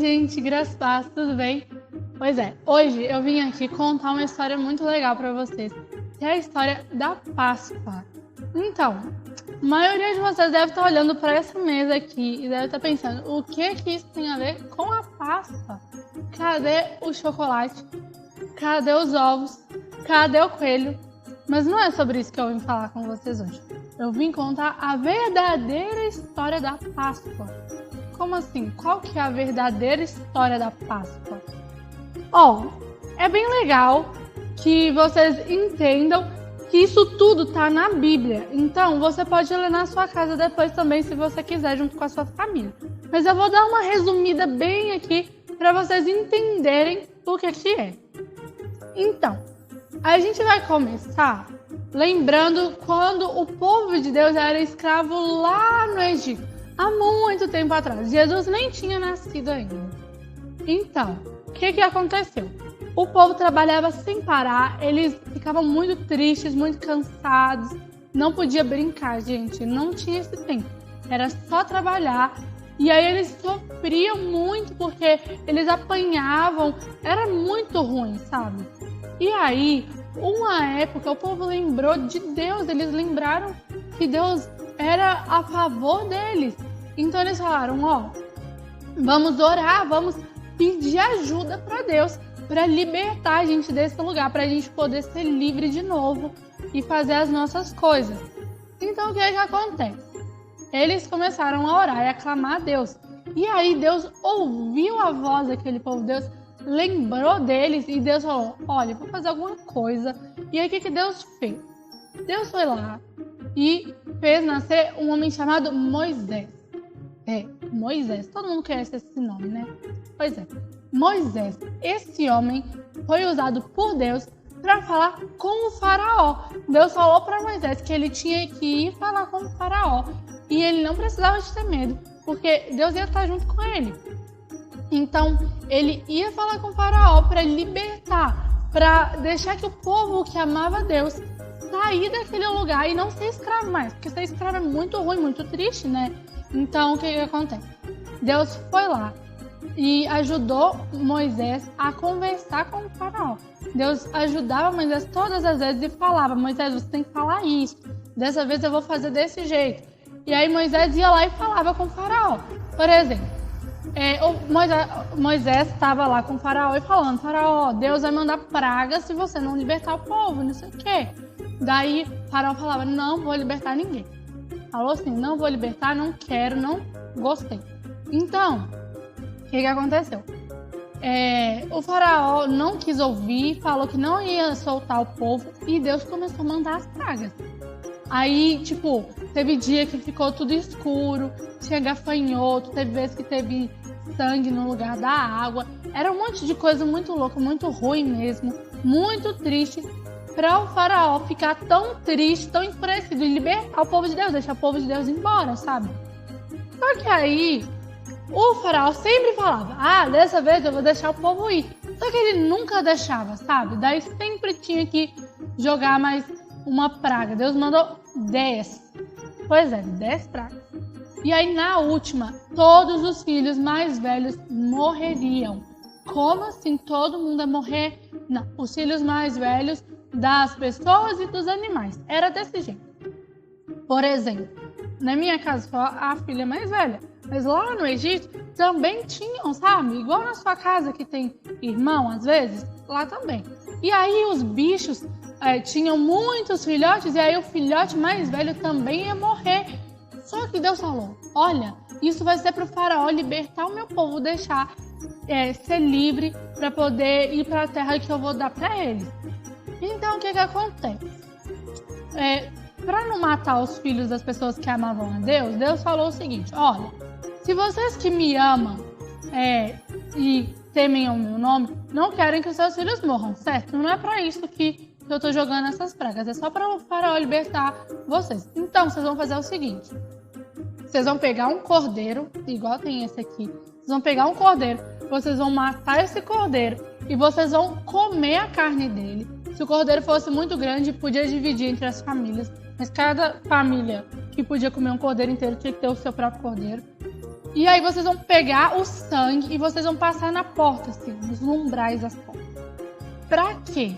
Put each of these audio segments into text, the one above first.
gente, graças a Deus, tudo bem? Pois é, hoje eu vim aqui contar uma história muito legal pra vocês, que é a história da Páscoa. Então, a maioria de vocês deve estar olhando para essa mesa aqui e deve estar pensando, o que isso tem a ver com a Páscoa? Cadê o chocolate? Cadê os ovos? Cadê o coelho? Mas não é sobre isso que eu vim falar com vocês hoje. Eu vim contar a verdadeira história da Páscoa. Como assim? Qual que é a verdadeira história da Páscoa? É bem legal que vocês entendam que isso tudo tá na Bíblia. Então, você pode ler na sua casa depois também, se você quiser, junto com a sua família. Mas eu vou dar uma resumida bem aqui para vocês entenderem o que é. Então, a gente vai começar lembrando quando o povo de Deus era escravo lá no Egito, há muito tempo atrás. Jesus nem tinha nascido ainda. Então, o que aconteceu? O povo trabalhava sem parar, eles ficavam muito tristes, muito cansados, não podia brincar, gente, não tinha esse tempo, era só trabalhar. E aí eles sofriam muito porque eles apanhavam, era muito ruim, sabe? E aí, uma época, o povo lembrou de Deus, eles lembraram que Deus era a favor deles. Então eles falaram, vamos orar, vamos pedir ajuda para Deus, para libertar a gente desse lugar, para a gente poder ser livre de novo e fazer as nossas coisas. Então o que acontece? Eles começaram a orar e a clamar a Deus. E aí Deus ouviu a voz daquele povo, Deus lembrou deles e Deus falou, olha, vou fazer alguma coisa. E aí o que Deus fez? Deus foi lá e fez nascer um homem chamado Moisés. Moisés, todo mundo conhece esse nome, né? Pois é, Moisés, esse homem foi usado por Deus para falar com o faraó. Deus falou para Moisés que ele tinha que ir falar com o faraó e ele não precisava de ter medo, porque Deus ia estar junto com ele. Então, ele ia falar com o faraó para libertar, para deixar que o povo que amava Deus sair daquele lugar e não ser escravo mais, porque ser escravo é muito ruim, muito triste, né? Então, o que acontece? Deus foi lá e ajudou Moisés a conversar com o faraó. Deus ajudava Moisés todas as vezes e falava, Moisés, você tem que falar isso, dessa vez eu vou fazer desse jeito. E aí Moisés ia lá e falava com o faraó. Por exemplo, Moisés estava lá com o faraó e falando, faraó, Deus vai mandar praga se você não libertar o povo, não sei o quê. Daí o faraó falava, não vou libertar ninguém. Falou assim, não vou libertar, não quero, não gostei. Então, o que aconteceu? O faraó não quis ouvir, falou que não ia soltar o povo e Deus começou a mandar as pragas. Aí, teve dia que ficou tudo escuro, tinha gafanhoto, teve vezes que teve sangue no lugar da água. Era um monte de coisa muito louca, muito ruim mesmo, muito triste, para o faraó ficar tão triste, tão enfurecido e libertar o povo de Deus, deixar o povo de Deus embora, sabe? Só que aí, o faraó sempre falava, dessa vez eu vou deixar o povo ir. Só que ele nunca deixava, sabe? Daí sempre tinha que jogar mais uma praga. Deus mandou 10. Pois é, 10 pragas. E aí na última, todos os filhos mais velhos morreriam. Como assim todo mundo ia morrer? Não, os filhos mais velhos das pessoas e dos animais. Era desse jeito. Por exemplo, na minha casa foi a filha mais velha. Mas lá no Egito também tinham, sabe? Igual na sua casa que tem irmão, às vezes, lá também. E aí os bichos tinham muitos filhotes e aí o filhote mais velho também ia morrer. Só que Deus falou, olha, isso vai ser para o faraó libertar o meu povo, deixar ser livre para poder ir para a terra que eu vou dar para eles. Então, o que acontece? Para não matar os filhos das pessoas que amavam a Deus, Deus falou o seguinte, olha, se vocês que me amam e temem o meu nome, não querem que os seus filhos morram, certo? Não é para isso que eu tô jogando essas pragas, é só para o faraó libertar vocês. Então, vocês vão fazer o seguinte, vocês vão pegar um cordeiro, igual tem esse aqui, vocês vão pegar um cordeiro, vocês vão matar esse cordeiro e vocês vão comer a carne dele. Se o cordeiro fosse muito grande, podia dividir entre as famílias, mas cada família que podia comer um cordeiro inteiro tinha que ter o seu próprio cordeiro. E aí vocês vão pegar o sangue e vocês vão passar na porta, assim, nos umbrais das portas. Pra quê?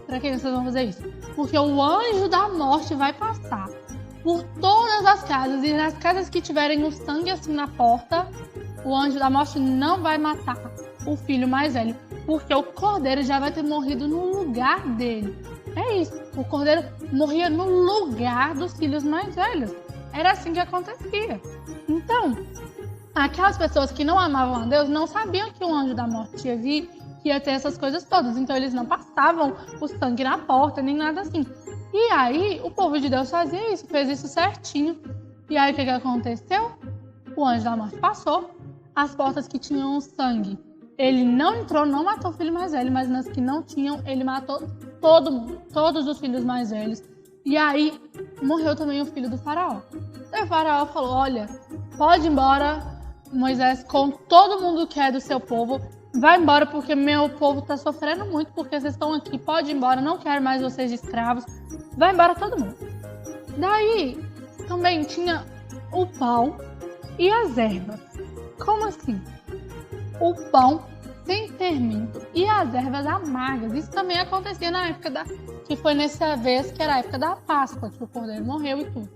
Pra que vocês vão fazer isso? Porque o anjo da morte vai passar por todas as casas, e nas casas que tiverem o sangue assim na porta, o anjo da morte não vai matar o filho mais velho, porque o cordeiro já vai ter morrido no lugar dele. É isso, o cordeiro morria no lugar dos filhos mais velhos. Era assim que acontecia. Então, aquelas pessoas que não amavam a Deus não sabiam que o anjo da morte ia vir, que ia ter essas coisas todas. Então, eles não passavam o sangue na porta, nem nada assim. E aí, o povo de Deus fazia isso, fez isso certinho. E aí, o que aconteceu? O anjo da morte passou. As portas que tinham sangue, ele não entrou, não matou o filho mais velho, mas nas que não tinham, ele matou todo mundo, todos os filhos mais velhos. E aí, morreu também o filho do faraó. E o faraó falou, olha, pode ir embora, Moisés, com todo mundo que é do seu povo, vai embora porque meu povo está sofrendo muito, porque vocês estão aqui, pode ir embora, não quero mais vocês de escravos, vai embora todo mundo. Daí, também tinha o pão e as ervas. Como assim? O pão sem fermento e as ervas amargas. Isso também acontecia na época que foi nessa vez que era a época da Páscoa, que o cordeiro morreu e tudo.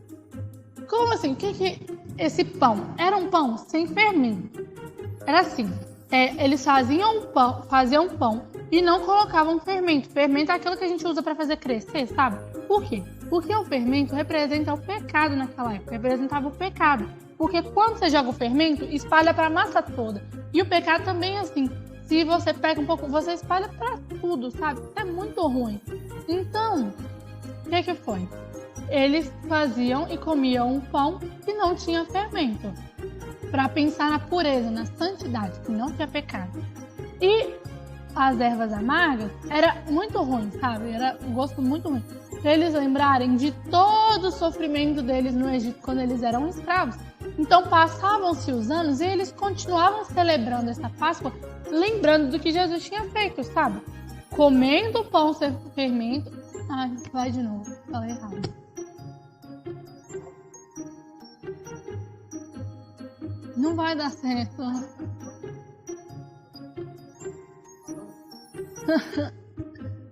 Como assim? O que esse pão? Era um pão sem fermento. Era assim, eles faziam pão e não colocavam fermento. Fermento é aquilo que a gente usa para fazer crescer, sabe? Por quê? Porque o fermento representa o pecado naquela época, representava o pecado. Porque quando você joga o fermento, espalha para a massa toda. E o pecado também é assim. Se você pega um pouco, você espalha para tudo, sabe? É muito ruim. Então, o que foi? Eles faziam e comiam um pão que não tinha fermento. Para pensar na pureza, na santidade, que não tinha pecado. E as ervas amargas era muito ruim, sabe? Era um gosto muito ruim. Para eles lembrarem de todo o sofrimento deles no Egito quando eles eram escravos. Então passavam-se os anos e eles continuavam celebrando essa Páscoa, lembrando do que Jesus tinha feito, sabe? Comendo o pão sem fermento. Ai, vai de novo, falei errado. Não vai dar certo.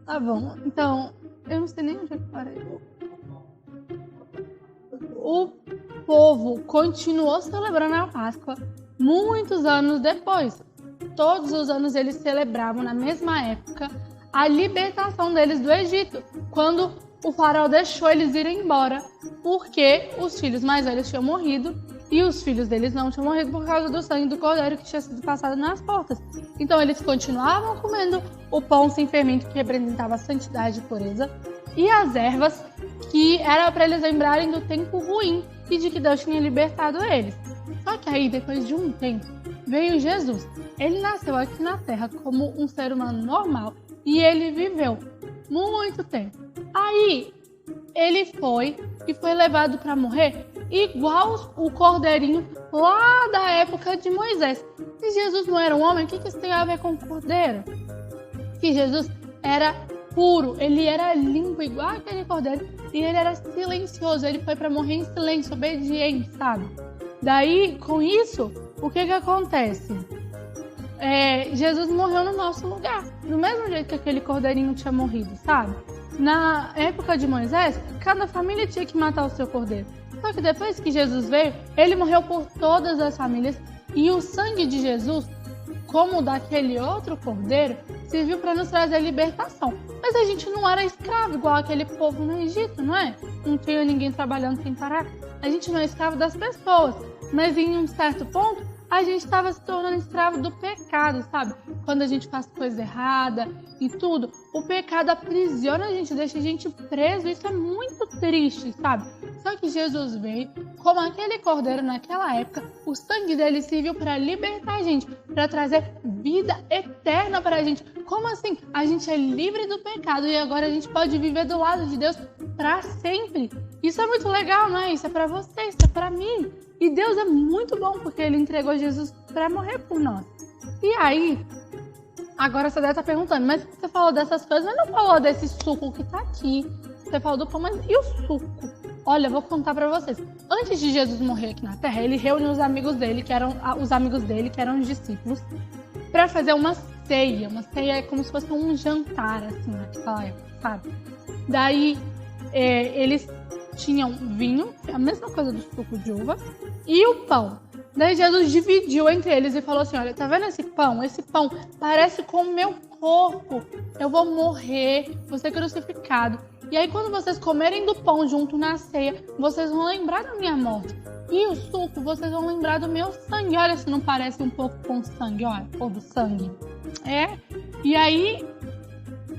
Tá bom, então, eu não sei nem onde é que parei. O povo continuou celebrando a Páscoa muitos anos depois. Todos os anos eles celebravam, na mesma época, a libertação deles do Egito, quando o faraó deixou eles irem embora, porque os filhos mais velhos tinham morrido e os filhos deles não tinham morrido por causa do sangue do cordeiro que tinha sido passado nas portas. Então eles continuavam comendo o pão sem fermento, que representava a santidade e pureza, e as ervas, que era para eles lembrarem do tempo ruim e de que Deus tinha libertado eles. Só que aí, depois de um tempo, veio Jesus. Ele nasceu aqui na Terra como um ser humano normal e ele viveu muito tempo. Aí, ele foi levado para morrer igual o cordeirinho lá da época de Moisés. Se Jesus não era um homem, o que isso tem a ver com o cordeiro? Que Jesus era puro, ele era limpo, igual aquele cordeiro, e ele era silencioso, ele foi para morrer em silêncio, obediente, sabe? Daí, com isso, o que acontece? Jesus morreu no nosso lugar, do mesmo jeito que aquele cordeirinho tinha morrido, sabe? Na época de Moisés, cada família tinha que matar o seu cordeiro. Só que depois que Jesus veio, ele morreu por todas as famílias, e o sangue de Jesus, como o daquele outro cordeiro, serviu para nos trazer libertação. Mas a gente não era escravo igual aquele povo no Egito, não é? Não tinha ninguém trabalhando sem parar. A gente não é escravo das pessoas, mas em um certo ponto a gente estava se tornando escravo do pecado, sabe? Quando a gente faz coisa errada e tudo, o pecado aprisiona a gente, deixa a gente preso. Isso é muito triste, sabe? Só que Jesus veio, como aquele cordeiro naquela época, o sangue dele serviu para libertar a gente, para trazer vida eterna para a gente. Como assim? A gente é livre do pecado e agora a gente pode viver do lado de Deus para sempre. Isso é muito legal, não é? Isso é para você, isso é para mim. E Deus é muito bom porque ele entregou Jesus para morrer por nós. E aí, agora você deve estar perguntando, mas você falou dessas coisas, mas não falou desse suco que tá aqui. Você falou do pão, mas e o suco? Olha, eu vou contar para vocês. antes de Jesus morrer aqui na Terra, ele reuniu os amigos dele, que eram os discípulos, para fazer uma ceia. Uma ceia é como se fosse um jantar, assim, naquela época, sabe? Daí, eles tinham vinho, a mesma coisa do suco de uva, e o pão. Daí Jesus dividiu entre eles e falou assim, olha, tá vendo esse pão? Esse pão parece com o meu corpo. Eu vou morrer, vou ser crucificado. E aí quando vocês comerem do pão junto na ceia, vocês vão lembrar da minha morte. E o suco, vocês vão lembrar do meu sangue. Olha se não parece um pouco com sangue, olha, ou do sangue. E aí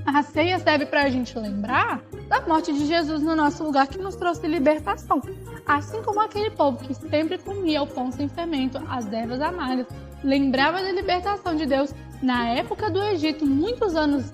a ceia serve pra gente lembrar da morte de Jesus no nosso lugar, que nos trouxe libertação. Assim como aquele povo que sempre comia o pão sem fermento, as ervas amargas, lembrava da libertação de Deus na época do Egito. Muitos anos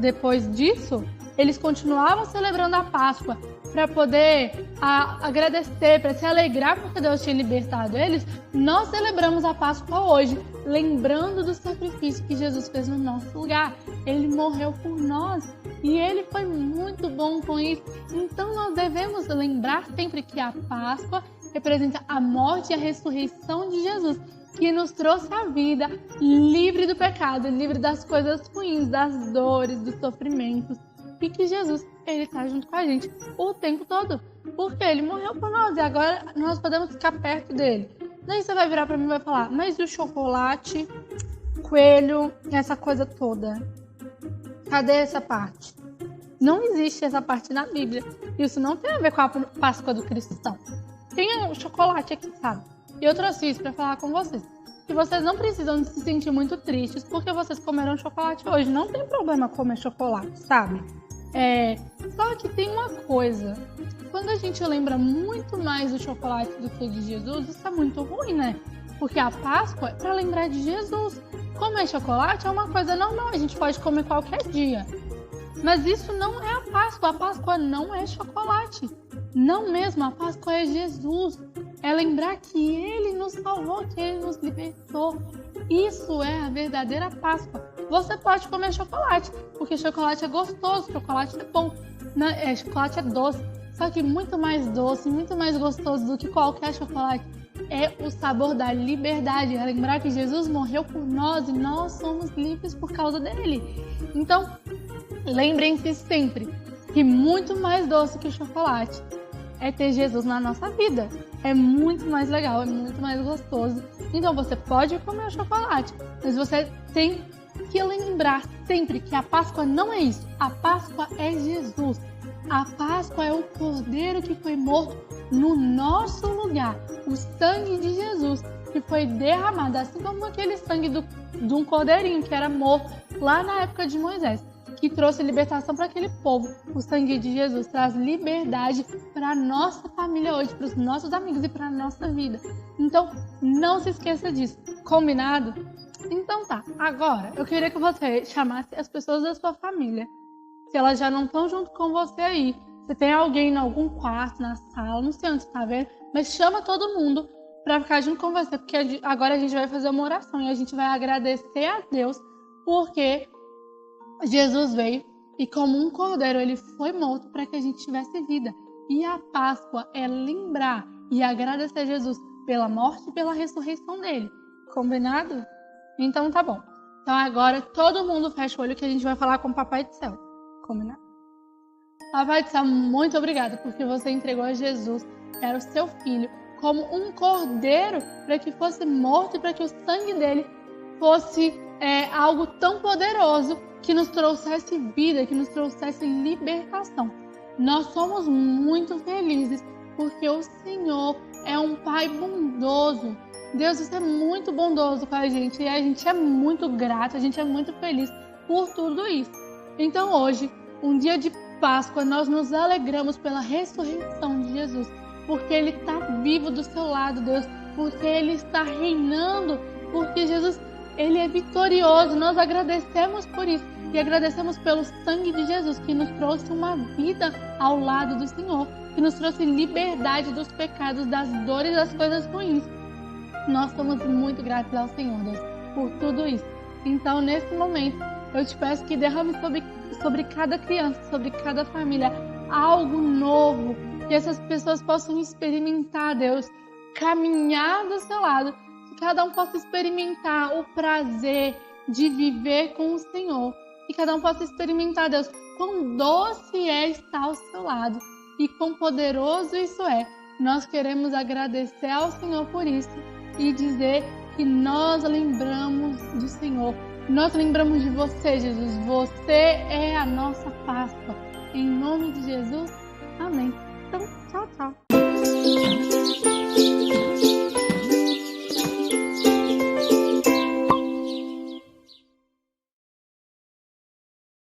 depois disso, eles continuavam celebrando a Páscoa para poder agradecer, para se alegrar porque Deus tinha libertado eles. Nós celebramos a Páscoa hoje, lembrando do sacrifício que Jesus fez no nosso lugar. Ele morreu por nós e ele foi muito bom com isso. Então nós devemos lembrar sempre que a Páscoa representa a morte e a ressurreição de Jesus, que nos trouxe a vida livre do pecado, livre das coisas ruins, das dores, dos sofrimentos. E que Jesus, ele está junto com a gente o tempo todo. Porque ele morreu por nós e agora nós podemos ficar perto dele. Daí você vai virar para mim e vai falar, mas e o chocolate, coelho, essa coisa toda? Cadê essa parte? Não existe essa parte na Bíblia. Isso não tem a ver com a Páscoa do cristão. Tem o chocolate aqui, sabe? E eu trouxe isso para falar com vocês. Que vocês não precisam se sentir muito tristes porque vocês comeram chocolate hoje. Não tem problema comer chocolate, sabe? Só que tem uma coisa. Quando a gente lembra muito mais do chocolate do que de Jesus, isso é muito ruim, né? Porque a Páscoa é para lembrar de Jesus. Comer chocolate é uma coisa normal, a gente pode comer qualquer dia. Mas isso não é a Páscoa. A Páscoa não é chocolate. Não mesmo, a Páscoa é Jesus. É lembrar que Ele nos salvou, que Ele nos libertou. Isso é a verdadeira Páscoa. Você pode comer chocolate, porque chocolate é gostoso, chocolate é bom. Chocolate é doce, só que muito mais doce, muito mais gostoso do que qualquer chocolate é o sabor da liberdade. É lembrar que Jesus morreu por nós e nós somos livres por causa dele. Então, lembrem-se sempre que muito mais doce que o chocolate é ter Jesus na nossa vida. É muito mais legal, é muito mais gostoso. Então você pode comer o chocolate, mas você tem que lembrar sempre que a Páscoa não é isso. A Páscoa é Jesus. A Páscoa é o Cordeiro que foi morto no nosso lugar. O sangue de Jesus que foi derramado, assim como aquele sangue de um cordeirinho que era morto lá na época de Moisés, que trouxe libertação para aquele povo. O sangue de Jesus traz liberdade para a nossa família hoje, para os nossos amigos e para a nossa vida. Então, não se esqueça disso. Combinado? Então tá, agora eu queria que você chamasse as pessoas da sua família. Se elas já não estão junto com você aí, você tem alguém em algum quarto, na sala, não sei onde você tá vendo, mas chama todo mundo para ficar junto com você, porque agora a gente vai fazer uma oração e a gente vai agradecer a Deus porque Jesus veio e como um cordeiro ele foi morto para que a gente tivesse vida. E a Páscoa é lembrar e agradecer a Jesus pela morte e pela ressurreição dele. Combinado? Então tá bom. Então agora todo mundo fecha o olho que a gente vai falar com o Papai do Céu. Combinado? Papai do Céu, muito obrigada porque você entregou a Jesus, que era o seu filho, como um cordeiro para que fosse morto e para que o sangue dele fosse algo tão poderoso que nos trouxesse vida, que nos trouxesse libertação. Nós somos muito felizes porque o Senhor é um Pai bondoso. Deus, você é muito bondoso com a gente e a gente é muito grato, a gente é muito feliz por tudo isso. Então hoje, um dia de Páscoa, nós nos alegramos pela ressurreição de Jesus, porque Ele está vivo do seu lado, Deus, porque Ele está reinando, porque Jesus, Ele é vitorioso. Nós agradecemos por isso e agradecemos pelo sangue de Jesus que nos trouxe uma vida ao lado do Senhor, que nos trouxe liberdade dos pecados, das dores, das coisas ruins. Nós somos muito gratos ao Senhor, Deus, por tudo isso. Então, nesse momento, eu te peço que derrame sobre cada criança, sobre cada família, algo novo, e essas pessoas possam experimentar, Deus, caminhar do seu lado, que cada um possa experimentar o prazer de viver com o Senhor, que cada um possa experimentar, Deus, quão doce é estar ao seu lado e quão poderoso isso é. Nós queremos agradecer ao Senhor por isso e dizer que nós lembramos do Senhor. Nós lembramos de você, Jesus. Você é a nossa Páscoa. Em nome de Jesus, amém. Então, tchau, tchau.